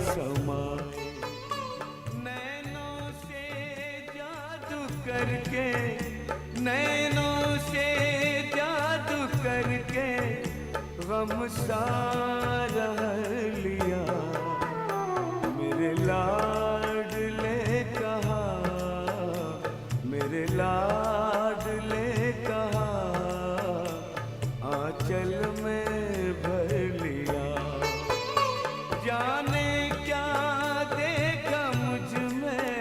समाए। नैनों से जादू करके, नैनों से जादू करके गम सारा लिया। मेरे लाडले कहा, मेरे लाडले कहा, आंचल में भर लिया। जाने क्या देखा मुझ में,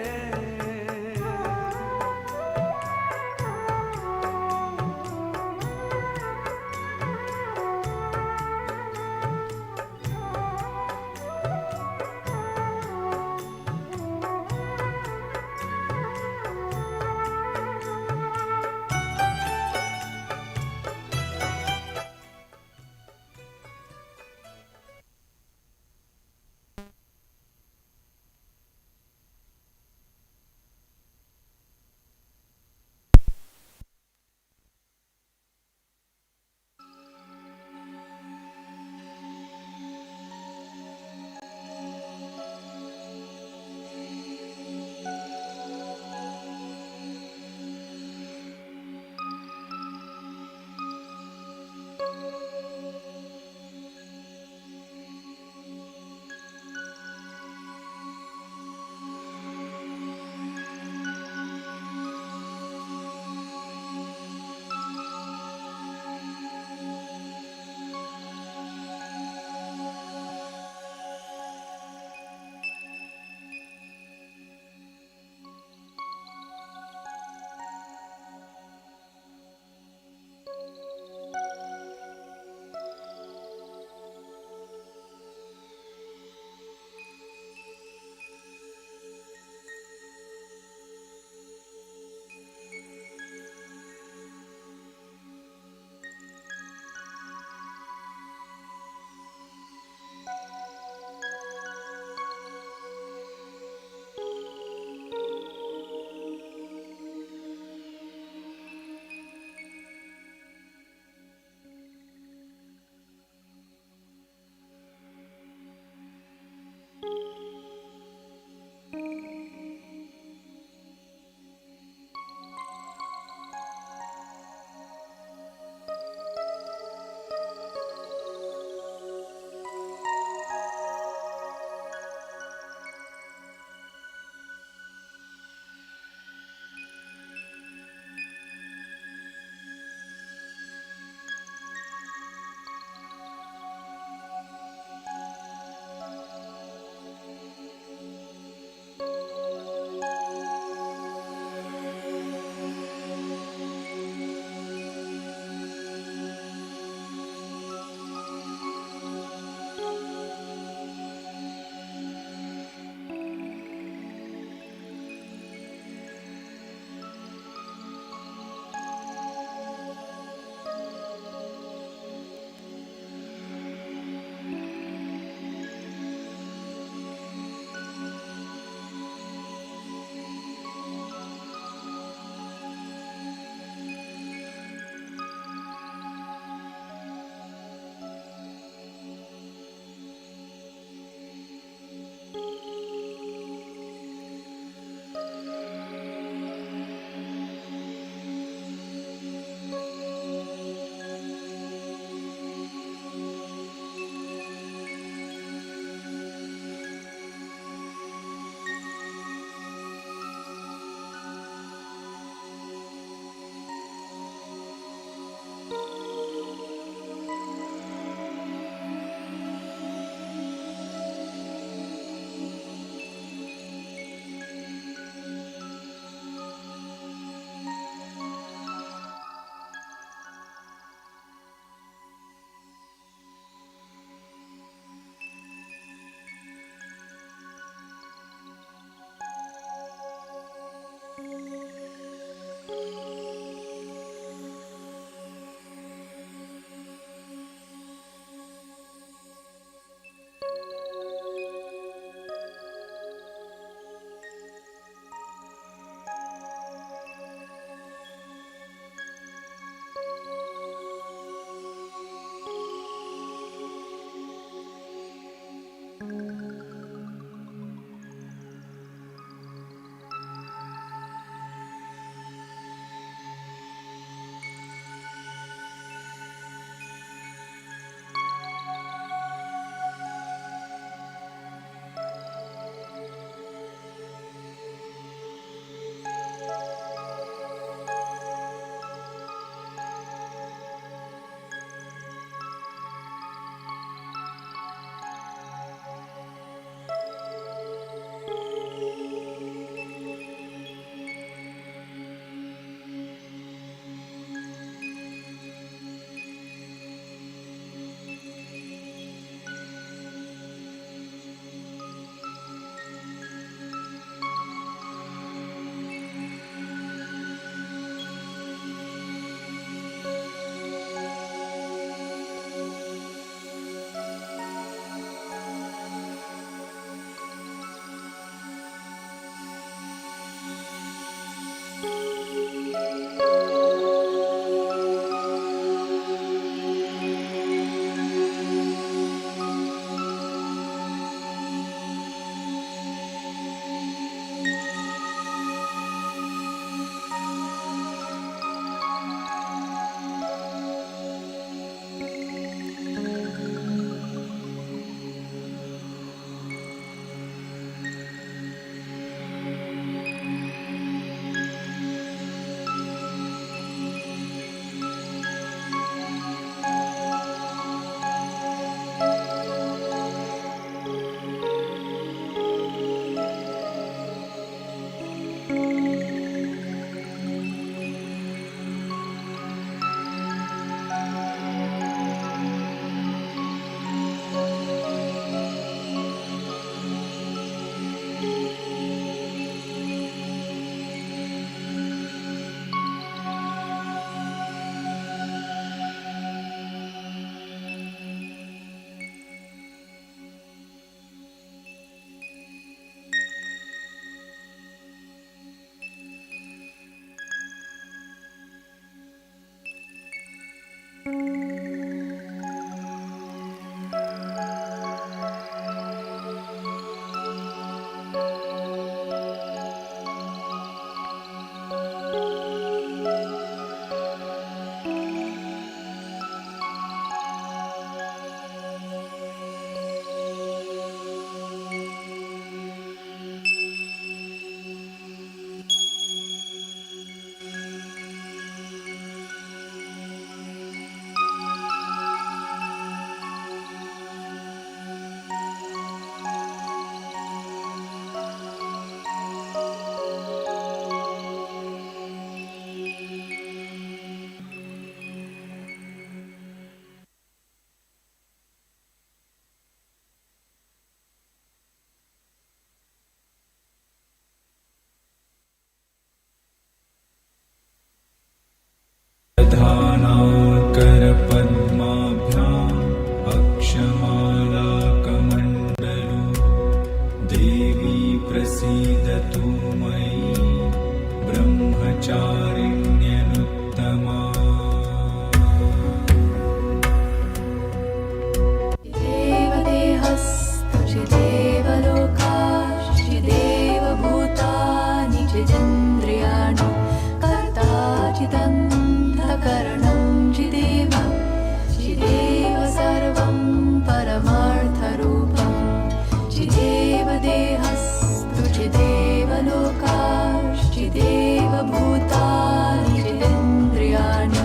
bhutani chidendriyani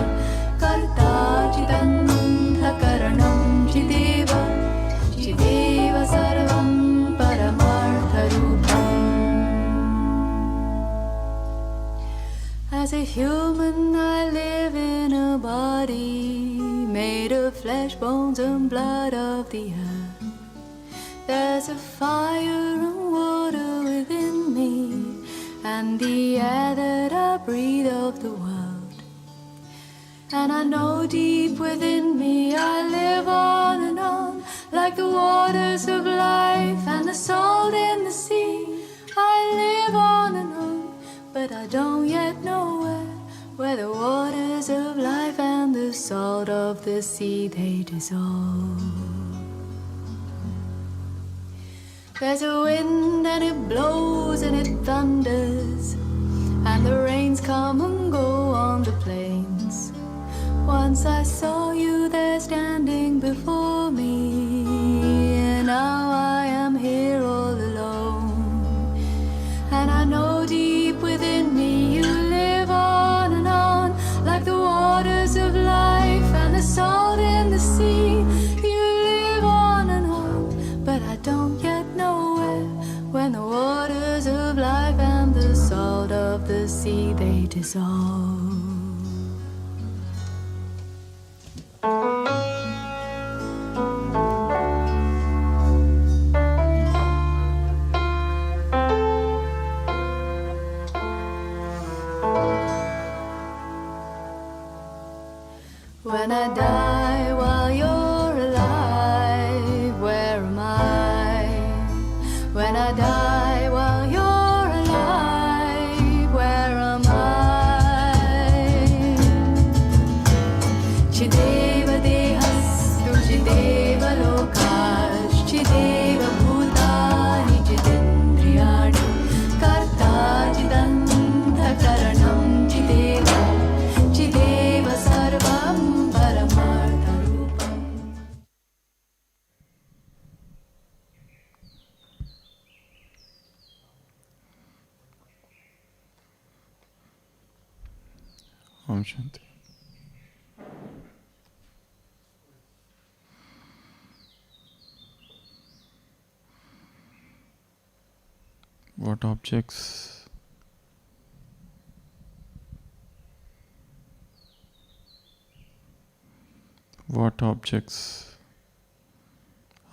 karta chidantakaranam chideva chideva sarvam paramartharupam. As a human I live in a body made of flesh, bones and blood of the earth. There's a fire and water within me, and the air that I breathe of the world. And I know deep within me I live on and on, like the waters of life and the salt in the sea. I live on and on, but I don't yet know where the waters of life and the salt of the sea they dissolve. There's a wind and it blows and it thunders, and the rains come and go on the plains. Once I saw you there standing before me, and now I am here all alone. And I know deep within me you live on and on, like the waters of life and the salt in the sea. You live on and on, but I don't yet know when the waters of life and the salt of the sea they dissolve. When I die while you're alive, where am I? When I die while you're alive, where am I? Chideva dehastu chideva lokash chideva bhutani chidendriyani karta chidanta karanam chideva chideva sarvam paramartharupam. Om Shanti. What objects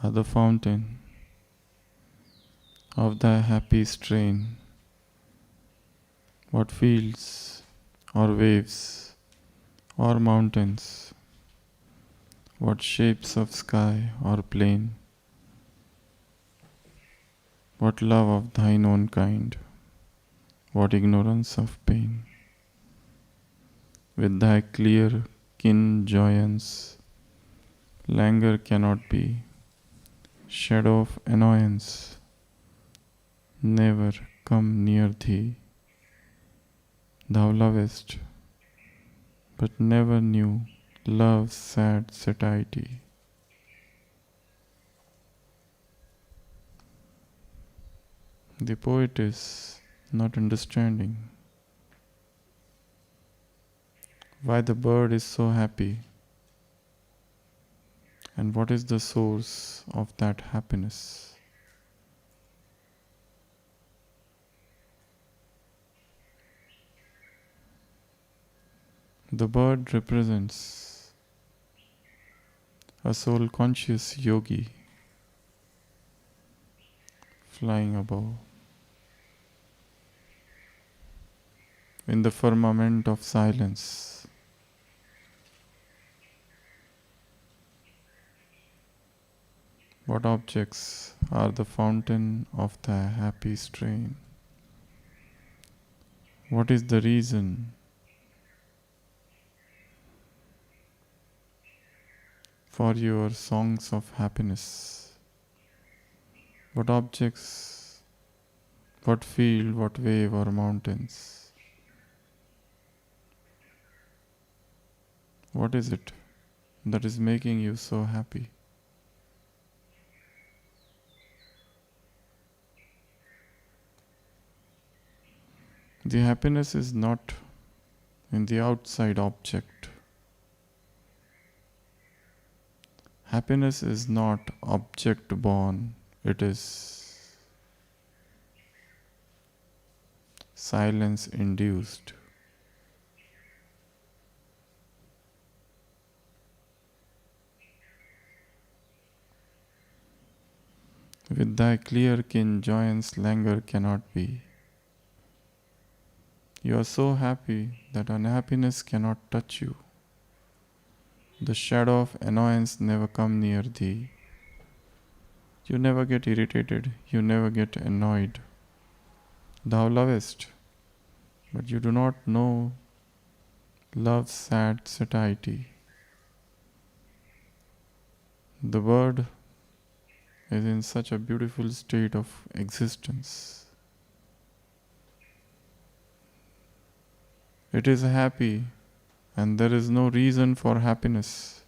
are the fountain of thy happy strain? What fields or waves or mountains? What shapes of sky or plain? What love of thine own kind? What ignorance of pain? With thy clear kin joyance, languor cannot be, shadow of annoyance never come near thee. Thou lovest, but never knew love's sad satiety. The poet is not understanding why the bird is so happy and what is the source of that happiness. The bird represents a soul conscious yogi flying above in the firmament of silence. What objects are the fountain of thy happy strain? What is the reason for your songs of happiness? What objects, what field, what wave or mountains? What is it that is making you so happy? The happiness is not in the outside object. Happiness is not object born, it is silence induced. With thy clear kin joyance languor cannot be. You are so happy that unhappiness cannot touch you. The shadow of annoyance never come near thee. You never get irritated, you never get annoyed. Thou lovest, but you do not know love's sad satiety. The bird is in such a beautiful state of existence. It is happy and there is no reason for happiness,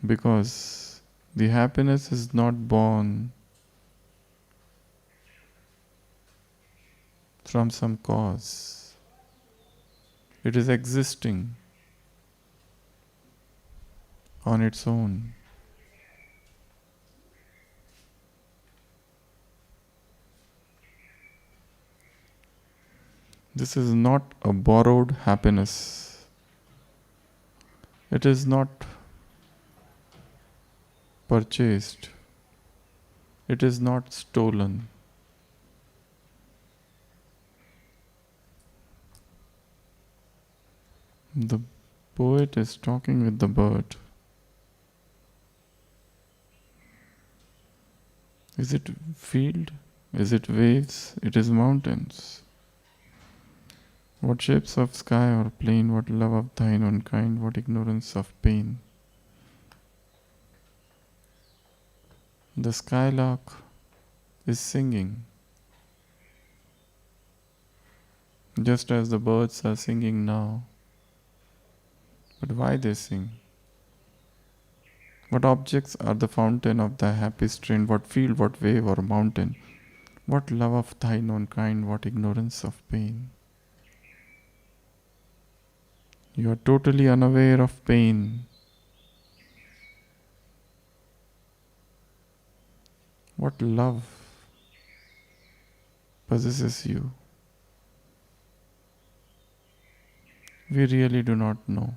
because the happiness is not born from some cause. It is existing on its own. This is not a borrowed happiness. It is not purchased. It is not stolen. The poet is talking with the bird. Is it field? Is it waves? It is mountains. What shapes of sky or plain, what love of thine own kind, what ignorance of pain. The skylark is singing, just as the birds are singing now. But why they sing? What objects are the fountain of thy happy strain? What field, what wave or mountain? What love of thine own kind, what ignorance of pain? You are totally unaware of pain. What love possesses you? We really do not know.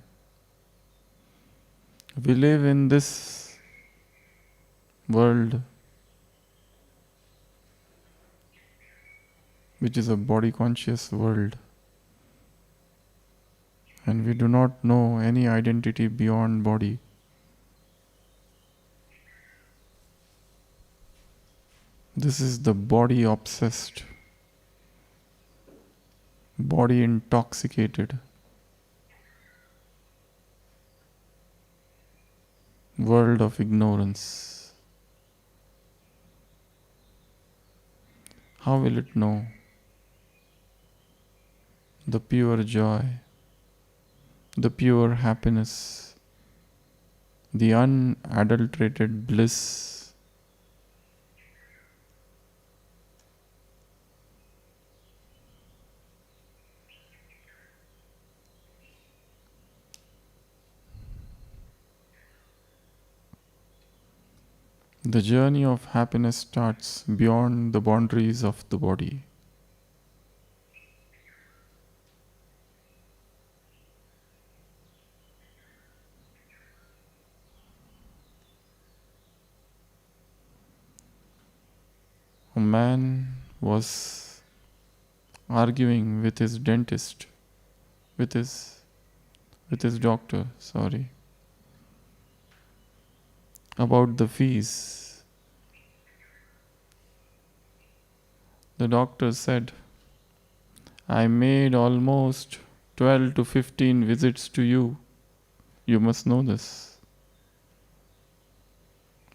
We live in this world which is a body conscious world, and we do not know any identity beyond body. This is the body obsessed, body intoxicated world of ignorance. How will it know the pure joy, the pure happiness, the unadulterated bliss? The journey of happiness starts beyond the boundaries of the body. A man was arguing with his dentist, with his doctor, about the fees. The doctor said, I made almost 12 to 15 visits to you. You must know this.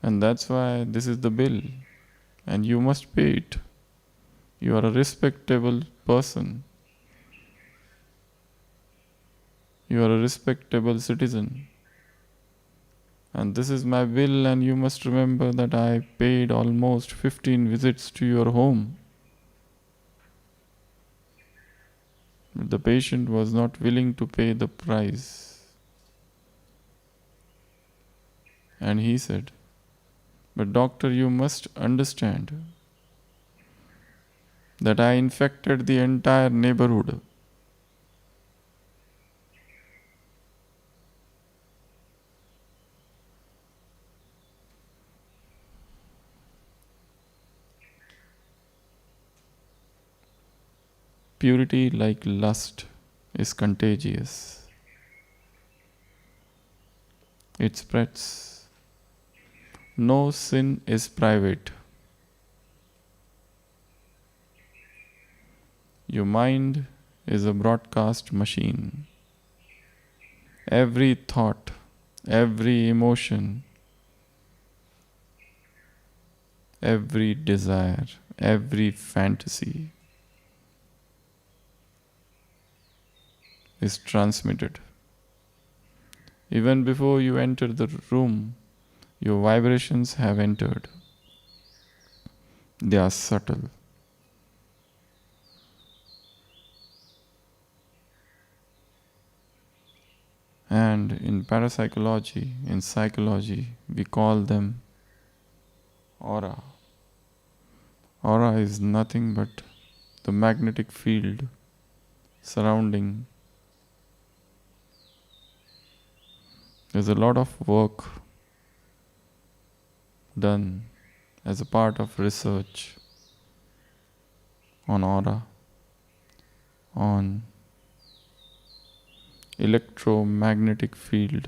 And that's why this is the bill. And you must pay it. You are a respectable person. You are a respectable citizen. And this is my bill, and you must remember that I paid almost 15 visits to your home. But the patient was not willing to pay the price. And he said, "But doctor, you must understand that I infected the entire neighborhood. Purity, like lust, is contagious. It spreads. No sin is private. Your mind is a broadcast machine. Every thought, every emotion, every desire, every fantasy is transmitted. Even before you enter the room, your vibrations have entered. They are subtle. And in parapsychology, in psychology, we call them aura. Aura is nothing but the magnetic field surrounding. There's a lot of work done as a part of research on aura, on electromagnetic field,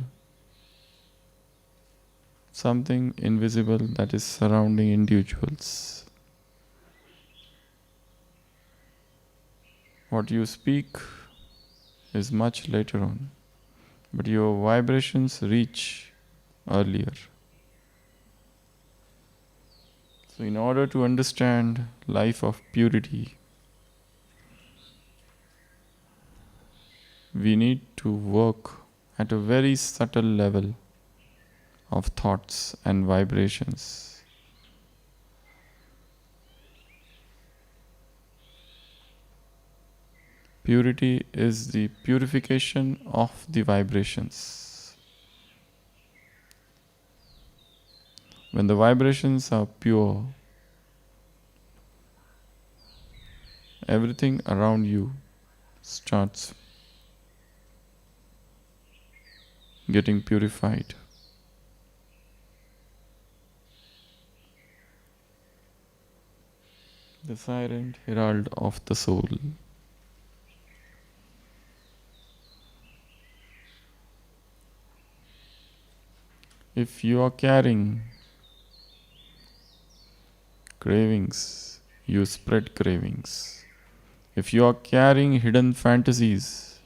something invisible that is surrounding individuals. What you speak is much later on, but your vibrations reach earlier. So in order to understand life of purity, we need to work at a very subtle level of thoughts and vibrations. Purity is the purification of the vibrations. When the vibrations are pure, everything around you starts getting purified. The silent herald of the soul. If you are carrying cravings, you spread cravings. If you are carrying hidden fantasies,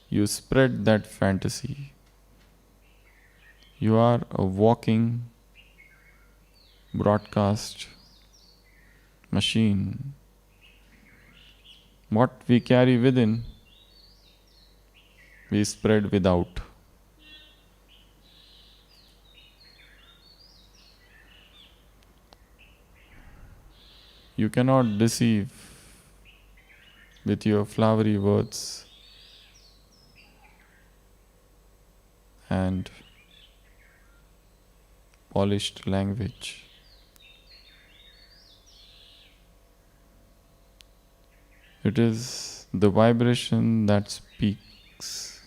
you spread that fantasy. You are a walking broadcast machine. What we carry within, we spread without. You cannot deceive with your flowery words and polished language. It is the vibration that speaks.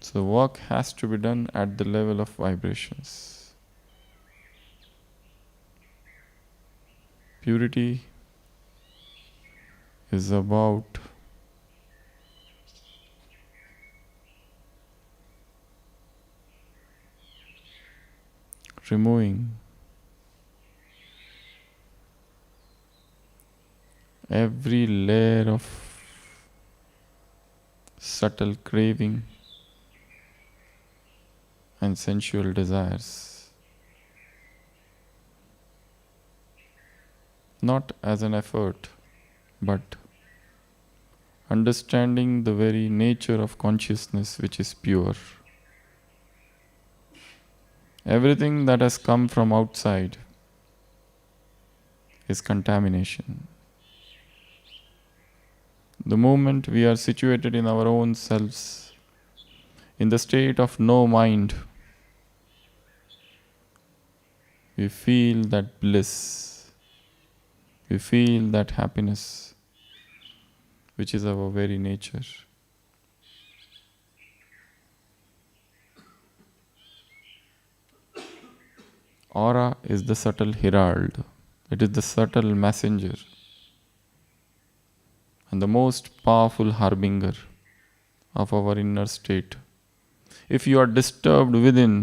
So work has to be done at the level of vibrations. Purity is about removing every layer of subtle craving and sensual desires, not as an effort, but understanding the very nature of consciousness which is pure. Everything that has come from outside is contamination. The moment we are situated in our own selves, in the state of no mind, we feel that bliss, we feel that happiness, which is our very nature. Aura is the subtle herald, it is the subtle messenger and the most powerful harbinger of our inner state. If you are disturbed within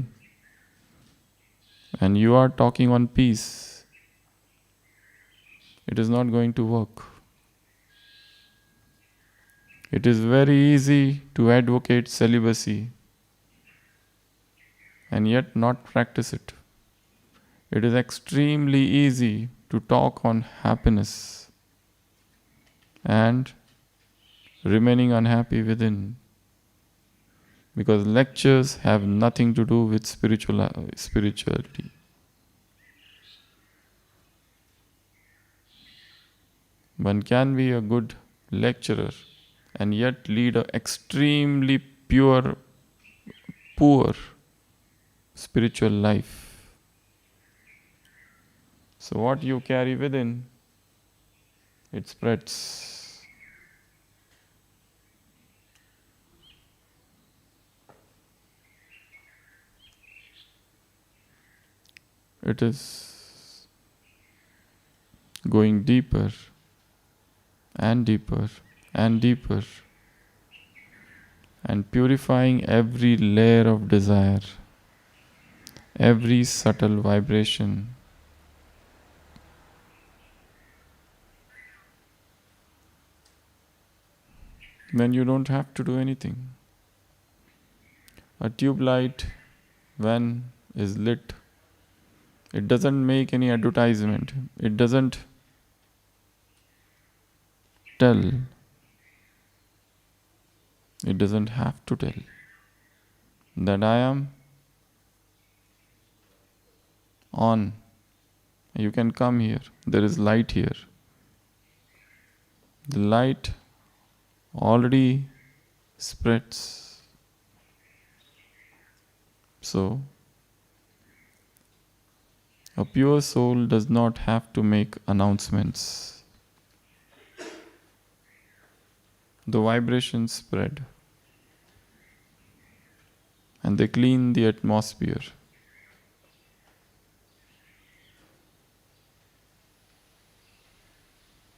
and you are talking on peace, it is not going to work. It is very easy to advocate celibacy and yet not practice it. It is extremely easy to talk on happiness and remaining unhappy within, because lectures have nothing to do with spirituality. One can be a good lecturer and yet lead an extremely poor spiritual life. So what you carry within, it spreads. It is going deeper and deeper and deeper and purifying every layer of desire, every subtle vibration. Then you don't have to do anything. A tube light, when is lit, it doesn't make any advertisement. It doesn't tell. It doesn't have to tell that I am on. You can come here. There is light here. The light already spreads. So, a pure soul does not have to make announcements. The vibrations spread and they clean the atmosphere.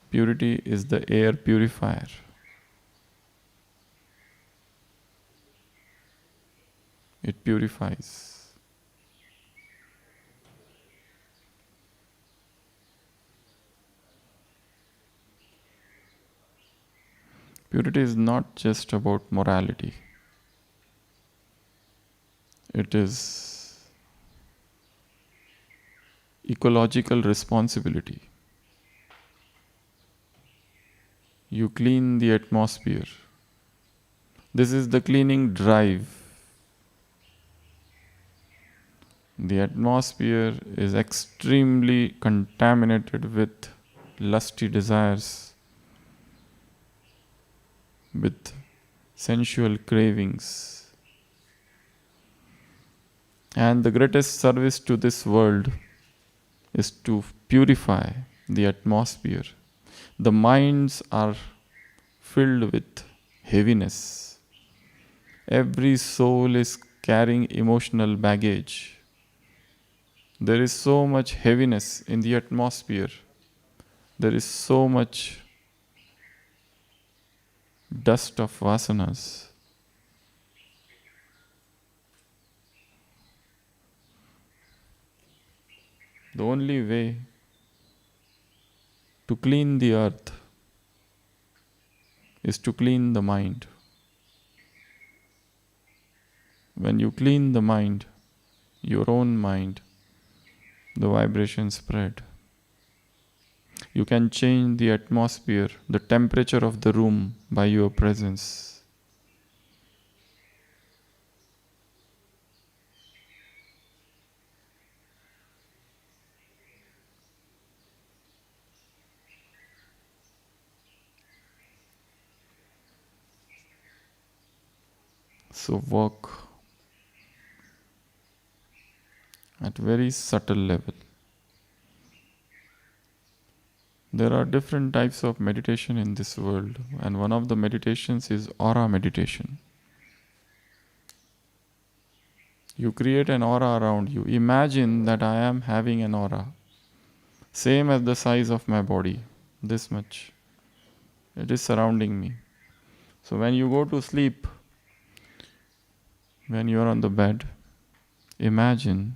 Purity is the air purifier. It purifies. Purity is not just about morality. It is ecological responsibility. You clean the atmosphere. This is the cleaning drive. The atmosphere is extremely contaminated with lusty desires, with sensual cravings. And the greatest service to this world is to purify the atmosphere. The minds are filled with heaviness. Every soul is carrying emotional baggage. There is so much heaviness in the atmosphere. There is so much dust of vasanas. The only way to clean the earth is to clean the mind. When you clean the mind, your own mind, the vibrations spread. You can change the atmosphere, the temperature of the room by your presence. So work at very subtle level. There are different types of meditation in this world, and one of the meditations is aura meditation. You create an aura around you. Imagine that I am having an aura, same as the size of my body, this much. It is surrounding me. So when you go to sleep, when you are on the bed, imagine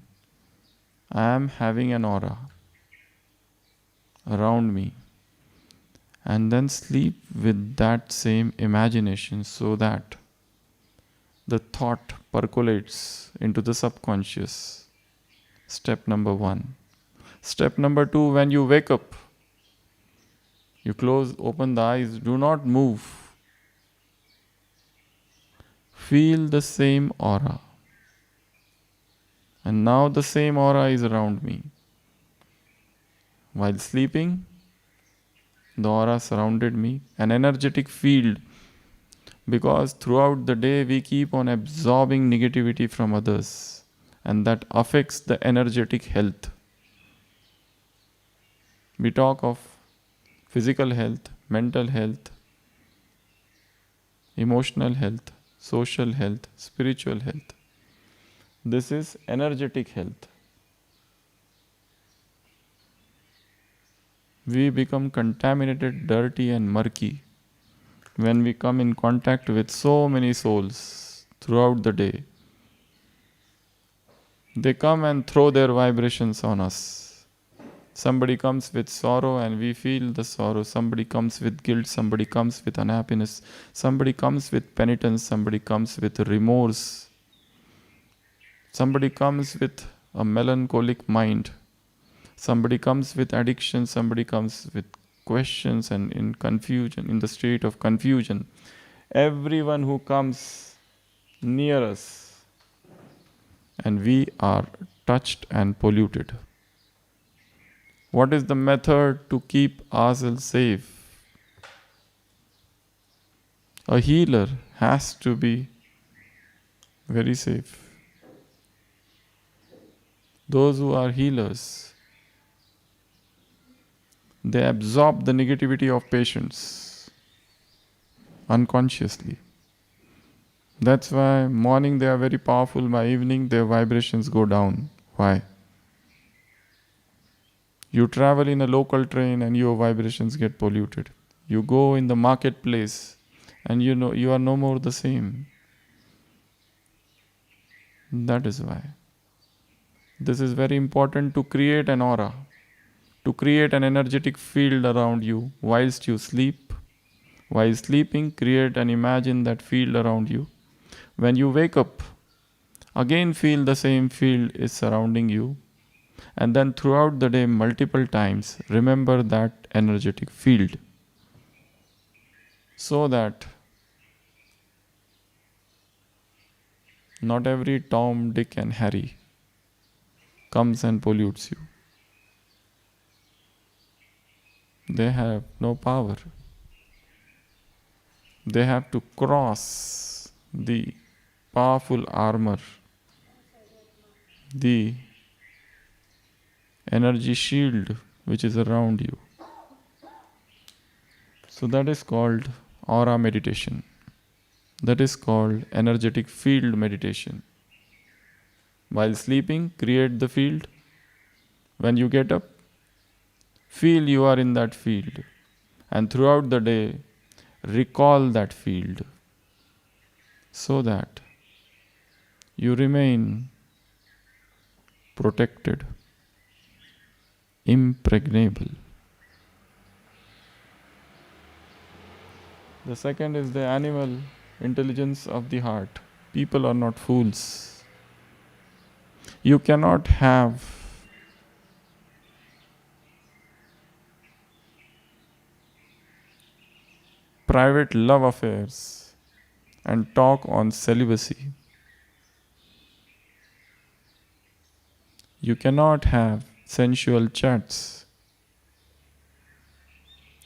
I am having an aura around me, and then sleep with that same imagination so that the thought percolates into the subconscious. Step number 1. Step number 2, when you wake up, you open the eyes, do not move. Feel the same aura. And now the same aura is around me. While sleeping, the aura surrounded me, an energetic field, because throughout the day we keep on absorbing negativity from others, and that affects the energetic health. We talk of physical health, mental health, emotional health, social health, spiritual health. This is energetic health. We become contaminated, dirty and murky when we come in contact with so many souls throughout the day. They come and throw their vibrations on us. Somebody comes with sorrow and we feel the sorrow. Somebody comes with guilt. Somebody comes with unhappiness. Somebody comes with penitence. Somebody comes with remorse. Somebody comes with a melancholic mind. Somebody comes with addiction. Somebody comes with questions and in confusion, in the state of confusion. Everyone who comes near us, and we are touched and polluted. What is the method to keep ourselves safe? A healer has to be very safe. Those who are healers, they absorb the negativity of patients unconsciously. That's why morning they are very powerful, by evening their vibrations go down. Why? You travel in a local train and your vibrations get polluted. You go in the marketplace and you know you are no more the same. That is why. This is very important, to create an aura, to create an energetic field around you whilst you sleep. While sleeping, create and imagine that field around you. When you wake up, again feel the same field is surrounding you. And then throughout the day, multiple times, remember that energetic field. So that not every Tom, Dick and Harry comes and pollutes you. They have no power. They have to cross the powerful armor, the energy shield which is around you. So that is called aura meditation. That is called energetic field meditation. While sleeping, create the field. When you get up, feel you are in that field. And throughout the day, recall that field so that you remain protected, impregnable. The second is the animal intelligence of the heart. People are not fools. You cannot have private love affairs and talk on celibacy. You cannot have sensual chats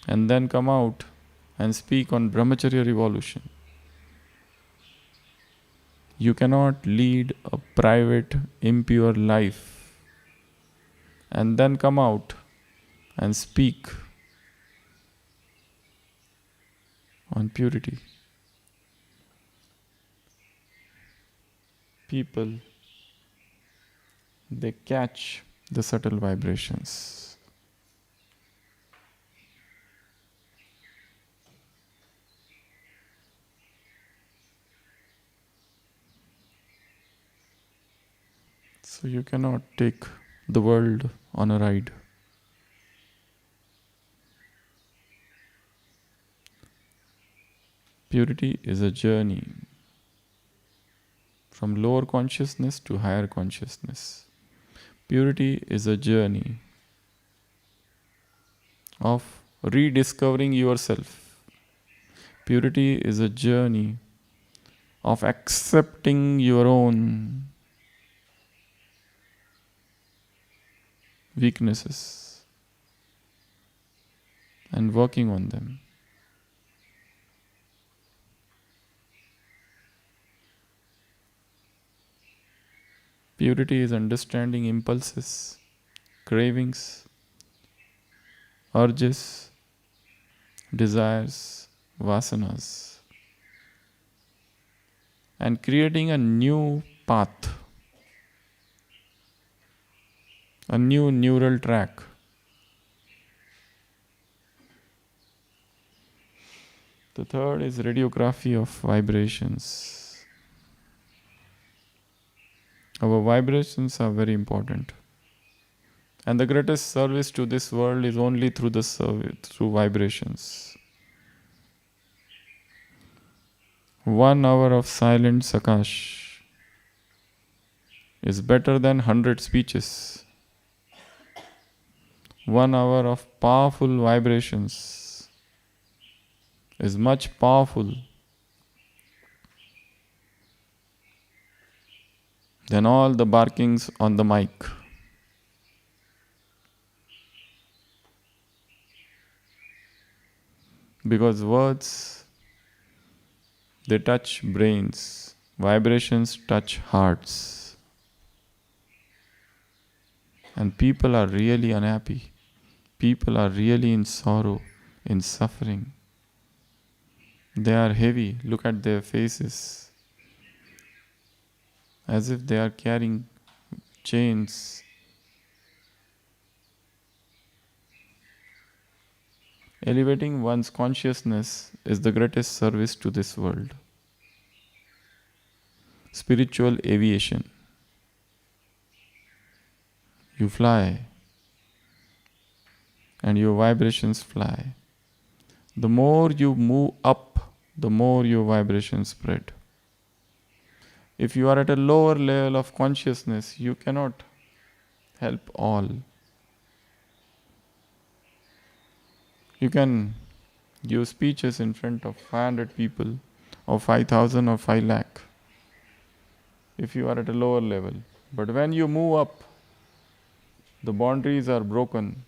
and then come out and speak on Brahmacharya revolution. You cannot lead a private, impure life and then come out and speak on purity. People, they catch the subtle vibrations. So you cannot take the world on a ride. Purity is a journey from lower consciousness to higher consciousness. Purity is a journey of rediscovering yourself. Purity is a journey of accepting your own weaknesses and working on them. Purity is understanding impulses, cravings, urges, desires, vasanas, and creating a new path, a new neural track. The third is radiography of vibrations. Our vibrations are very important. And the greatest service to this world is only through the service, through vibrations. 1 hour of silent sakash is better than 100 speeches. 1 hour of powerful vibrations is much powerful than all the barkings on the mic. Because words, they touch brains, vibrations touch hearts. And people are really unhappy. People are really in sorrow, in suffering. They are heavy. Look at their faces. As if they are carrying chains. Elevating one's consciousness is the greatest service to this world. Spiritual aviation. You fly, and your vibrations fly. The more you move up, the more your vibrations spread. If you are at a lower level of consciousness, you cannot help all. You can give speeches in front of 500 people, or 5,000 or 5 lakh, if you are at a lower level. But when you move up, the boundaries are broken.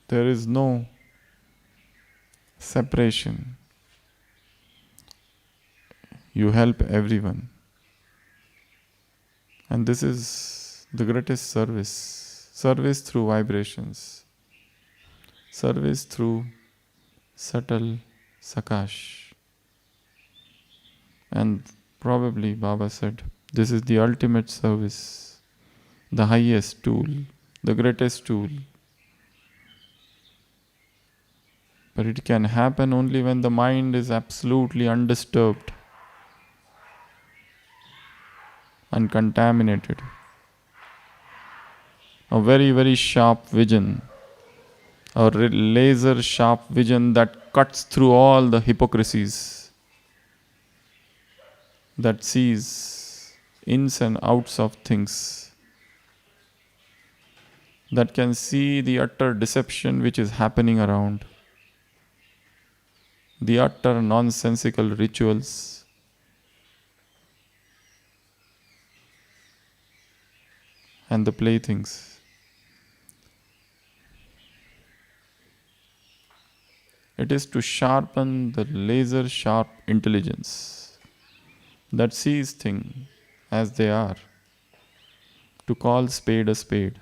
There is no separation. You help everyone. And this is the greatest service. Service through vibrations. Service through subtle sakash. And probably Baba said, this is the ultimate service, the highest tool, the greatest tool. But it can happen only when the mind is absolutely undisturbed, uncontaminated. A very, very sharp vision, a laser sharp vision that cuts through all the hypocrisies, that sees ins and outs of things, that can see the utter deception which is happening around, the utter nonsensical rituals, and the playthings. It It is to sharpen the laser sharp intelligence that sees things as they are, to call spade a spade.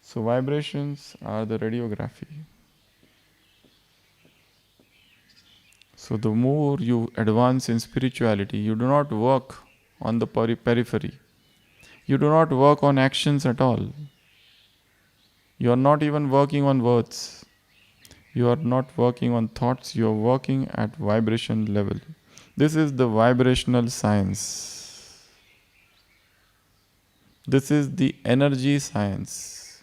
So vibrations are the radiography. So the more you advance in spirituality, you do not work on the periphery. You do not work on actions at all. You are not even working on words. You are not working on thoughts. You are working at vibration level. This is the vibrational science. This is the energy science.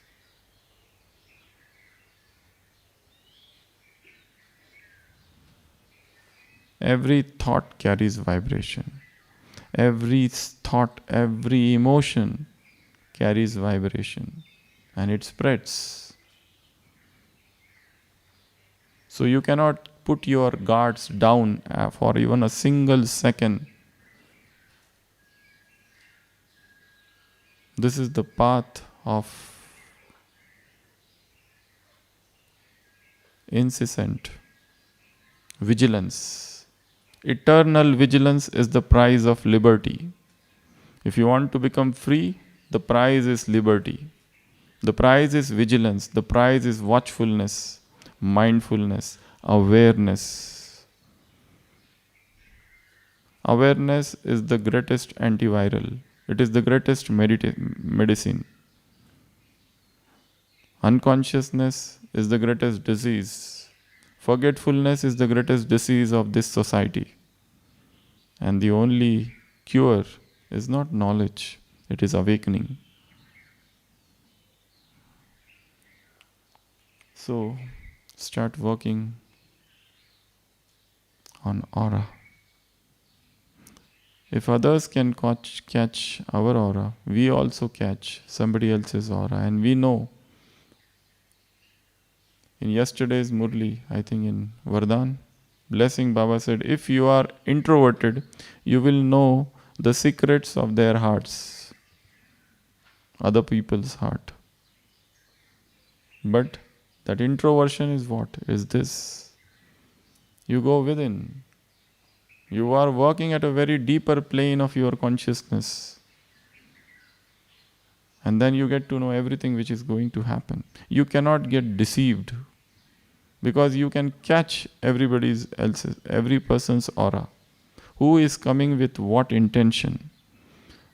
Every thought carries vibration. Every thought, every emotion carries vibration, and it spreads. So you cannot put your guards down for even a single second. This is the path of incessant vigilance. Eternal vigilance is the price of liberty. If you want to become free, the price is liberty. The price is vigilance. The price is watchfulness, mindfulness, awareness. Awareness is the greatest antiviral. It is the greatest medicine. Unconsciousness is the greatest disease. Forgetfulness is the greatest disease of this society. And the only cure is not knowledge, it is awakening. So, start working on aura. If others can catch our aura, we also catch somebody else's aura. And we know, in yesterday's Murli, I think in Vardhan, Blessing Baba said, if you are introverted, you will know the secrets of their hearts, other people's heart. But that introversion is what? Is this. You go within. You are working at a very deeper plane of your consciousness. And then you get to know everything which is going to happen. You cannot get deceived. Because you can catch every person's aura. Who is coming with what intention?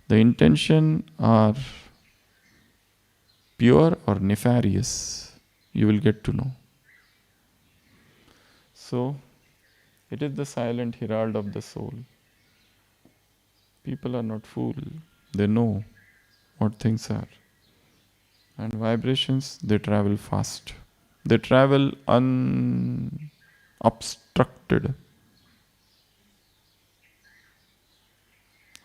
The intention are pure or nefarious. You will get to know. So, it is the silent herald of the soul. People are not fools. They know what things are. And vibrations, they travel fast. They travel unobstructed.